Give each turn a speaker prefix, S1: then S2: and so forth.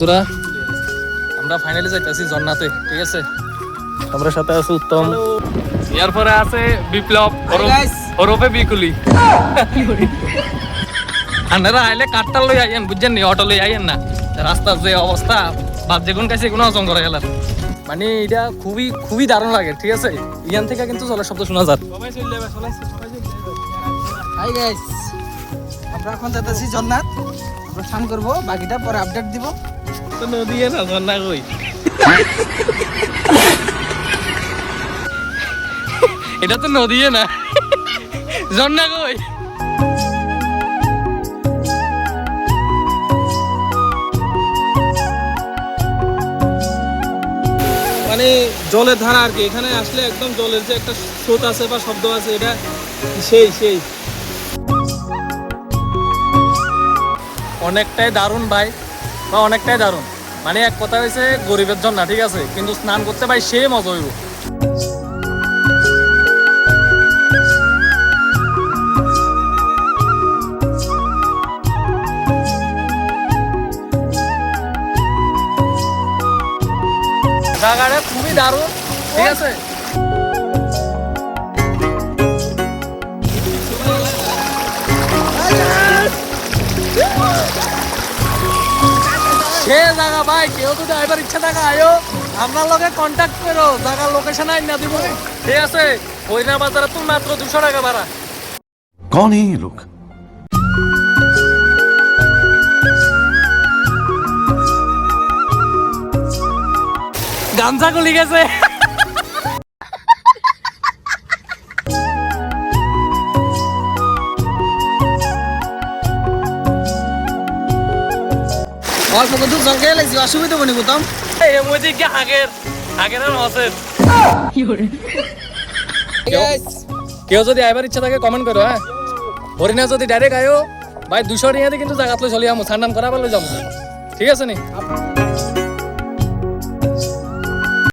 S1: তোরা আমরা ফাইনালি যাইতেছি ঝর্ণাতে, ঠিক আছে? আমরা সাথে আছে উত্তম, এরপরে আছে বিপ্লব ওরফে বিকুলি। আপনারা আইলে কাঠটা লই আইয়েন, বুঝছেন নি? অটো লই আইয়েন না, রাস্তার যে অবস্থা বাদ যেগুন কাছে এগুলো অচম করে গেলার, মানে এটা খুবই খুবই দারুণ লাগে, ঠিক আছে? ইয়ান থেকে কিন্তু জলের শব্দ শোনা যায়।
S2: হাই গাইস, আমরা এখন যাচ্ছি ঝর্ণাত, আমরা স্নান করবো, বাকিটা পরে আপডেট দিব।
S1: তো নদী না ঝর্ণা কই? এটা তো নদী না, ঝর্ণা কই?
S3: মানে জলের ধারা আর কি, এখানে আসলে একদম জলের যে একটা স্রোত আছে বা শব্দ আছে, এটা সেই
S1: অনেকটাই দারুণ ভাই, বা অনেকটাই দারুণ। মানে এক কথা হয়েছে গরিবের জন্য, ঠিক আছে, কিন্তু স্নান করতে ভাই সে মজা হইব। জায়গাটা খুবই দারুণ, ঠিক আছে? সে জায়গা ভাই, কেউ যদি আইবার ইচ্ছা থাকে আয়ো, আপনার লগে কন্ট্যাক্ট করো, জায়গার লোকেশন আইন না দিব, ঠিক আছে? হরিণা বাজারে তো মাত্র 200 টাকা ভাড়া।
S4: कौन है ये लोग?
S1: গামছা গলি গেছে।
S2: অল্প কত জল খেয়ে লাগছি, অসুবিধা বনি কোথাও।
S1: এই মজি কি আগের আগের আর হসেন। কেউ যদি আইবার ইচ্ছা থাকে কমেন্ট করো, হ্যাঁ? হরিণা যদি ডাইরেক্ট আয়ো ভাই 200 টাকা দিয়ে কিন্তু জায়গা তো চলে যাবো, স্নান করা পারলে যাবো, ঠিক আছে নি?